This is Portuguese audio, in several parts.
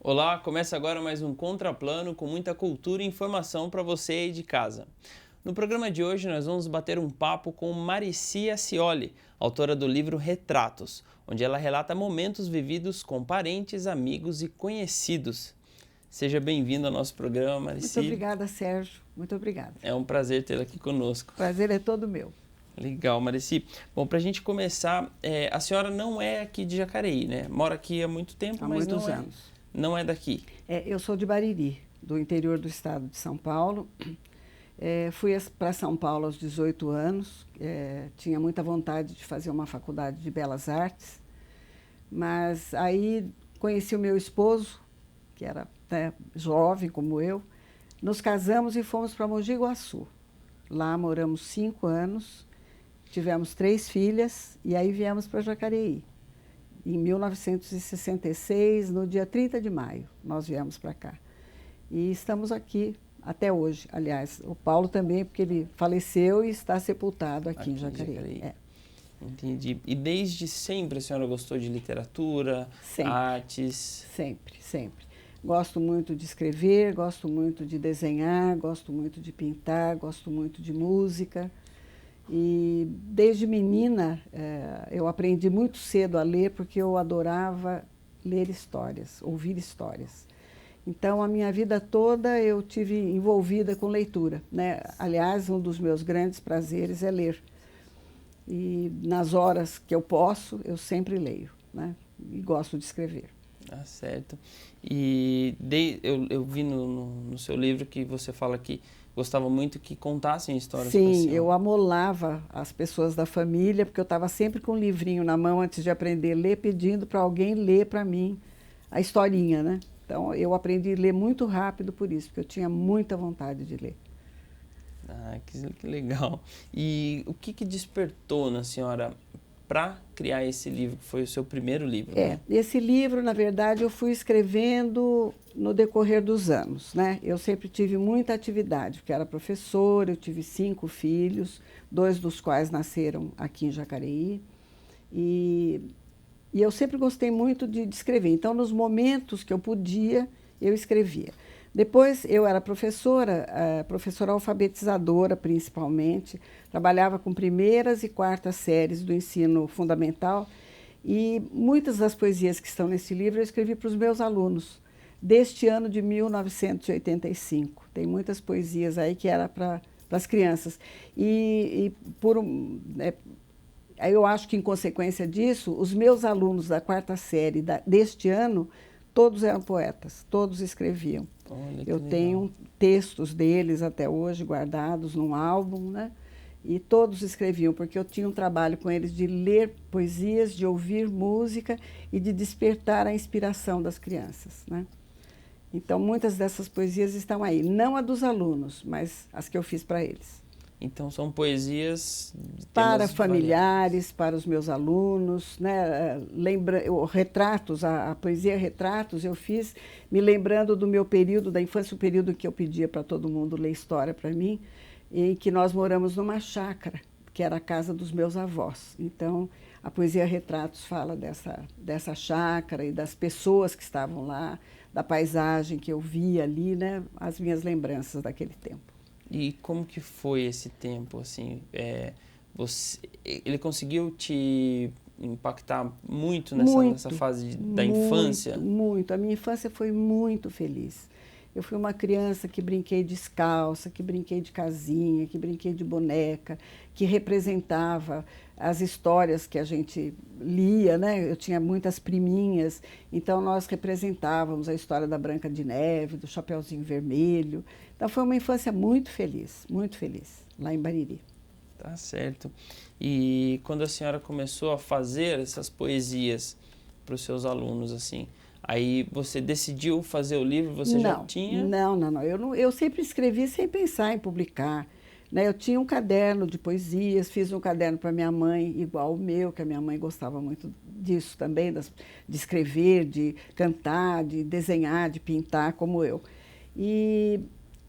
Olá, começa agora mais um Contraplano com muita cultura e informação para você aí de casa. No programa de hoje nós vamos bater um papo com Marici Acioli, autora do livro Retratos, onde ela relata momentos vividos com parentes, amigos e conhecidos. Seja bem-vindo ao nosso programa, Muito Marici. obrigada, Sérgio. Muito obrigada. É um prazer tê-la aqui conosco. O prazer é todo meu. Legal, Marici. Bom, para a gente começar, a senhora não é aqui de Jacareí, né? Mora aqui há muito tempo, Há mas muitos anos. não é daqui. Eu sou de Bariri, do interior do estado de São Paulo. Fui para São Paulo aos 18 anos. Tinha muita vontade de fazer uma faculdade de Belas Artes. Mas aí conheci o meu esposo, que era jovem como eu. Nos casamos e fomos para Mogi Guaçu. Lá moramos 5 anos. Tivemos 3 filhas e aí viemos para Jacareí. Em 1966, no dia 30 de maio, nós viemos para cá. E estamos aqui até hoje. Aliás, o Paulo também, porque ele faleceu e está sepultado aqui em Jacareí. Entendi. E desde sempre a senhora gostou de literatura, artes? Sempre, sempre. Gosto muito de escrever, gosto muito de desenhar, gosto muito de pintar, gosto muito de música. E desde menina eu aprendi muito cedo a ler porque eu adorava ler histórias, ouvir histórias. Então a minha vida toda eu tive envolvida com leitura, né? Aliás, um dos meus grandes prazeres é ler. E nas horas que eu posso, eu sempre leio, né? E gosto de escrever. Ah, certo. E eu vi no seu livro que você fala que gostava muito que contassem histórias para a senhora. Sim, eu amolava as pessoas da família, porque eu estava sempre com um livrinho na mão antes de aprender a ler, pedindo para alguém ler para mim a historinha, né? Então, eu aprendi a ler muito rápido por isso, porque eu tinha muita vontade de ler. Ah, que legal. E o que despertou na senhora para criar esse livro, que foi o seu primeiro livro, né? Esse livro, na verdade, eu fui escrevendo no decorrer dos anos, né? Eu sempre tive muita atividade, porque era professora, eu tive 5 filhos, 2 dos quais nasceram aqui em Jacareí. E eu sempre gostei muito de escrever. Então, nos momentos que eu podia, eu escrevia. Depois, eu era professora alfabetizadora, principalmente. Trabalhava com primeiras e quartas séries do ensino fundamental. E muitas das poesias que estão nesse livro eu escrevi para os meus alunos, deste ano de 1985. Tem muitas poesias aí que era para as crianças. Eu acho que, em consequência disso, os meus alunos da quarta série deste ano, todos eram poetas, todos escreviam. Olha, eu tenho textos deles até hoje guardados num álbum, né? E todos escreviam, porque eu tinha um trabalho com eles de ler poesias, de ouvir música e de despertar a inspiração das crianças, né? Então, muitas dessas poesias estão aí. Não a dos alunos, mas as que eu fiz para eles. Então, são poesias para familiares, para os meus alunos, né? Retratos, a poesia Retratos eu fiz me lembrando do meu período da infância, o período que eu pedia para todo mundo ler história para mim, em que nós moramos numa chácara, que era a casa dos meus avós. Então, a poesia Retratos fala dessa chácara e das pessoas que estavam lá, da paisagem que eu via ali, né? As minhas lembranças daquele tempo. E como que foi esse tempo, assim? Ele conseguiu te impactar muito nessa fase da infância? Muito. A minha infância foi muito feliz. Eu fui uma criança que brinquei descalça, que brinquei de casinha, que brinquei de boneca, que representava as histórias que a gente lia, né? Eu tinha muitas priminhas, então nós representávamos a história da Branca de Neve, do Chapeuzinho Vermelho. Então foi uma infância muito feliz, lá em Bariri. Tá certo. E quando a senhora começou a fazer essas poesias para os seus alunos, assim, aí você decidiu fazer o livro, você já tinha? Não. Eu sempre escrevi sem pensar em publicar, né? Eu tinha um caderno de poesias, fiz um caderno para minha mãe, igual o meu, que a minha mãe gostava muito disso também, de escrever, de cantar, de desenhar, de pintar, como eu. E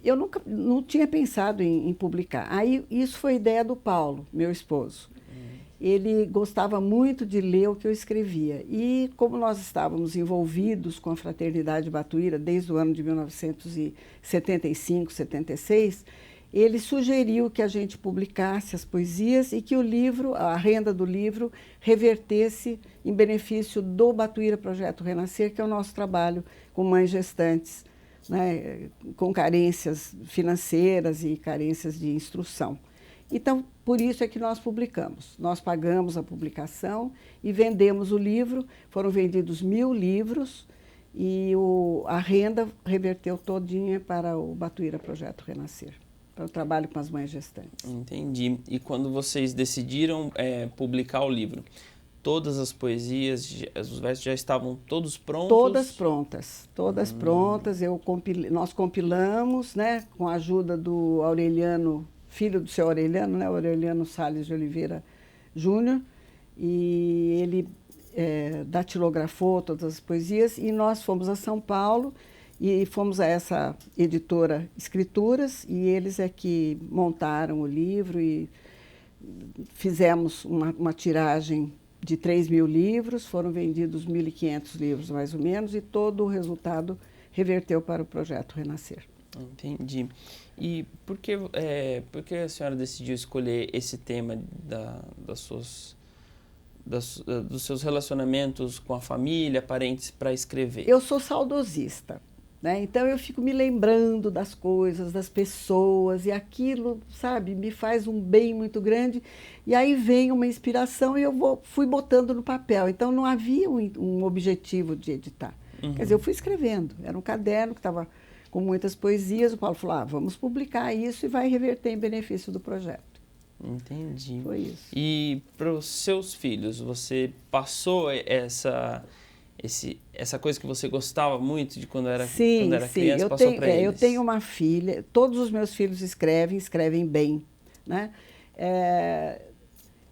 eu não tinha pensado em publicar. Aí isso foi ideia do Paulo, meu esposo. ele gostava muito de ler o que eu escrevia. E como nós estávamos envolvidos com a Fraternidade Batuíra desde o ano de 1975, 76, ele sugeriu que a gente publicasse as poesias e que o livro, a renda do livro, revertesse em benefício do Batuíra Projeto Renascer, que é o nosso trabalho com mães gestantes, né, com carências financeiras e carências de instrução. Então, por isso é que nós publicamos. Nós pagamos a publicação e vendemos o livro. Foram vendidos 1.000 livros e a renda reverteu todinha para o Batuíra Projeto Renascer, para o trabalho com as mães gestantes. Entendi. E quando vocês decidiram publicar o livro, todas as poesias, os versos já estavam todos prontos? Todas prontas, todas prontas. Nós compilamos, né, com a ajuda do Aureliano, filho do seu Aureliano, né, Aureliano Salles de Oliveira Júnior, e ele datilografou todas as poesias, e nós fomos a São Paulo e fomos a essa editora Escrituras, e eles é que montaram o livro e fizemos uma tiragem de 3.000 livros, foram vendidos 1.500 livros mais ou menos, e todo o resultado reverteu para o Projeto Renascer. Entendi. E por que a senhora decidiu escolher esse tema dos seus relacionamentos com a família, parentes, para escrever? Eu sou saudosista, né? Então eu fico me lembrando das coisas, das pessoas, e aquilo, sabe, me faz um bem muito grande. E aí vem uma inspiração e fui botando no papel. Então não havia um objetivo de editar. Uhum. Quer dizer, eu fui escrevendo. Era um caderno que estava com muitas poesias. O Paulo falou, vamos publicar isso e vai reverter em benefício do projeto. Entendi. Foi isso. E para os seus filhos, você passou essa coisa que você gostava muito de quando era criança, passou para eles? Eu tenho uma filha, todos os meus filhos escrevem bem, né?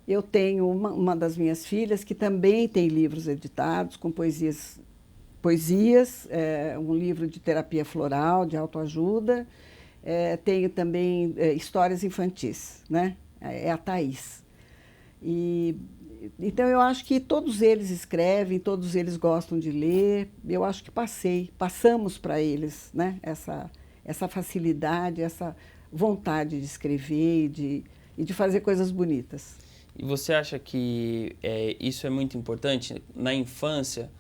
Eu tenho uma das minhas filhas que também tem livros editados com poesias, um livro de terapia floral, de autoajuda. Tenho também histórias infantis, né? É a Thaís. Então, eu acho que todos eles escrevem, todos eles gostam de ler. Eu acho que passamos para eles, né, essa facilidade, essa vontade de escrever e de fazer coisas bonitas. E você acha que isso é muito importante na infância?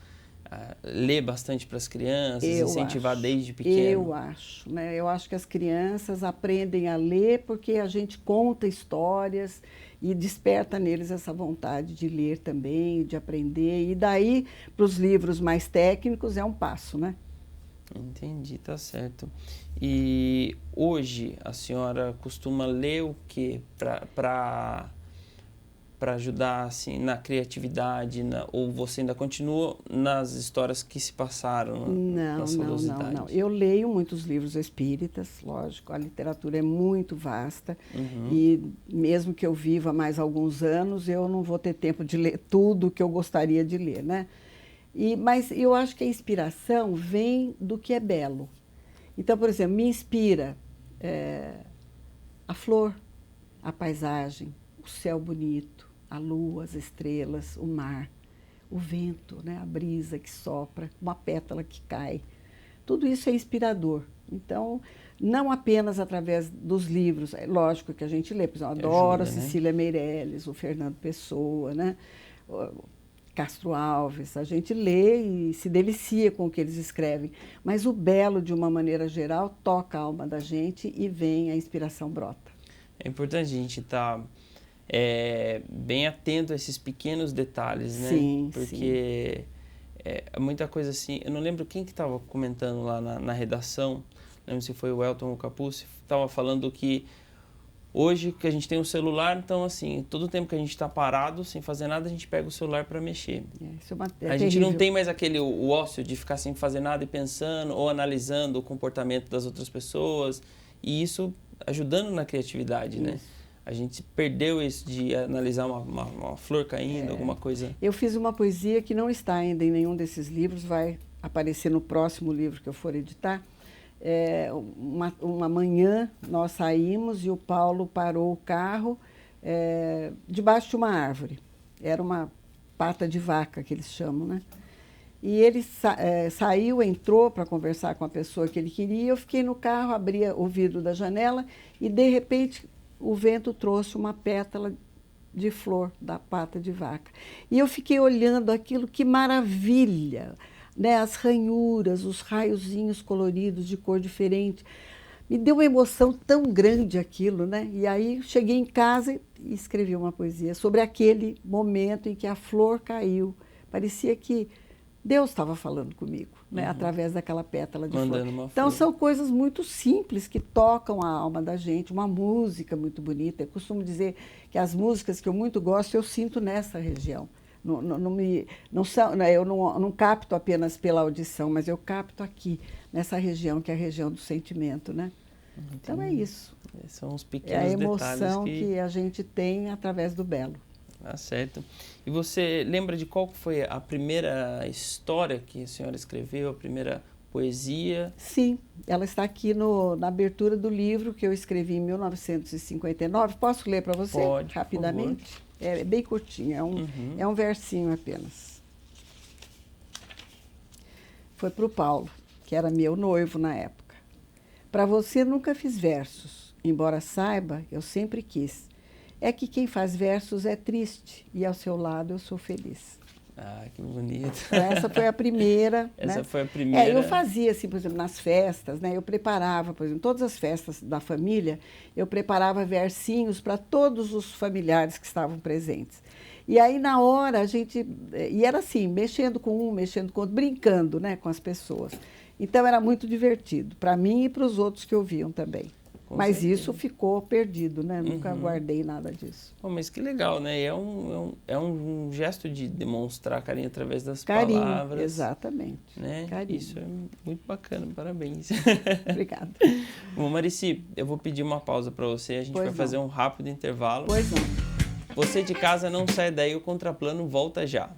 Ler bastante para as crianças, incentivar desde pequeno? Eu acho, né? Eu acho que as crianças aprendem a ler porque a gente conta histórias e desperta neles essa vontade de ler também, de aprender. E daí, para os livros mais técnicos, é um passo, né? Entendi, tá certo. E hoje a senhora costuma ler o quê para ajudar assim, na criatividade, ou você ainda continua nas histórias que se passaram na saudosidade? Não. Eu leio muitos livros espíritas, lógico, a literatura é muito vasta, e mesmo que eu viva mais alguns anos, eu não vou ter tempo de ler tudo que eu gostaria de ler, né? Mas eu acho que a inspiração vem do que é belo. Então, por exemplo, me inspira a flor, a paisagem, o céu bonito, a lua, as estrelas, o mar, o vento, né? A brisa que sopra, uma pétala que cai. Tudo isso é inspirador. Então, não apenas através dos livros, é lógico que a gente lê, por exemplo, eu adoro a Cecília Meirelles, o Fernando Pessoa, né? O Castro Alves, a gente lê e se delicia com o que eles escrevem, mas o belo, de uma maneira geral, toca a alma da gente e vem a inspiração brota. É importante a gente estar bem atento a esses pequenos detalhes, né? Sim, porque é muita coisa assim. Eu não lembro quem que estava comentando lá na redação, não lembro se foi o Elton ou o Capuzzi, estava falando que hoje que a gente tem um celular, então assim, todo o tempo que a gente está parado, sem fazer nada, a gente pega o celular para mexer. A gente não tem mais o ócio de ficar sem fazer nada e pensando ou analisando o comportamento das outras pessoas, e isso ajudando na criatividade, né? A gente perdeu isso de analisar uma flor caindo, alguma coisa. Eu fiz uma poesia que não está ainda em nenhum desses livros, vai aparecer no próximo livro que eu for editar. Uma manhã nós saímos e o Paulo parou o carro debaixo de uma árvore. Era uma pata de vaca, que eles chamam, né? E ele saiu, entrou para conversar com a pessoa que ele queria. Eu fiquei no carro, abria o vidro da janela e, de repente, o vento trouxe uma pétala de flor da pata de vaca. E eu fiquei olhando aquilo, que maravilha! Né? As ranhuras, os raiozinhos coloridos de cor diferente. Me deu uma emoção tão grande aquilo, né? E aí cheguei em casa e escrevi uma poesia sobre aquele momento em que a flor caiu. Parecia que Deus estava falando comigo, né? Através daquela pétala de flor. Então, são coisas muito simples que tocam a alma da gente. Uma música muito bonita. Eu costumo dizer que as músicas que eu muito gosto, eu sinto nessa região. Eu não capto apenas pela audição, mas eu capto aqui, nessa região, que é a região do sentimento, né? Então é isso. São os pequenos detalhes. É a emoção que a gente tem através do belo. Tá certo. E você lembra de qual foi a primeira história que a senhora escreveu, a primeira poesia? Sim, ela está aqui na abertura do livro que eu escrevi em 1959. Posso ler para você? Pode, rapidamente? É bem curtinho, é um versinho apenas. Foi para o Paulo, que era meu noivo na época. Para você nunca fiz versos, embora saiba, eu sempre quis. É que quem faz versos é triste e ao seu lado eu sou feliz. Ah, que bonito. Essa foi a primeira. Essa né? foi a primeira. Eu fazia, assim, por exemplo, nas festas, né? Eu preparava, por exemplo, todas as festas da família, eu preparava versinhos para todos os familiares que estavam presentes. E aí, na hora, a gente... E era assim, mexendo com um, mexendo com outro, brincando, né, com as pessoas. Então, era muito divertido, para mim e para os outros que ouviam também. Mas certeza. Isso ficou perdido, né? Nunca guardei nada disso. Oh, mas que legal, né? É um gesto de demonstrar carinho através das palavras. Exatamente. Né? Carinho. Isso é muito bacana, parabéns. Obrigada. Bom, Marici, eu vou pedir uma pausa para você, a gente vai fazer um rápido intervalo. Pois não. Você de casa não sai daí, o Contraplano volta já.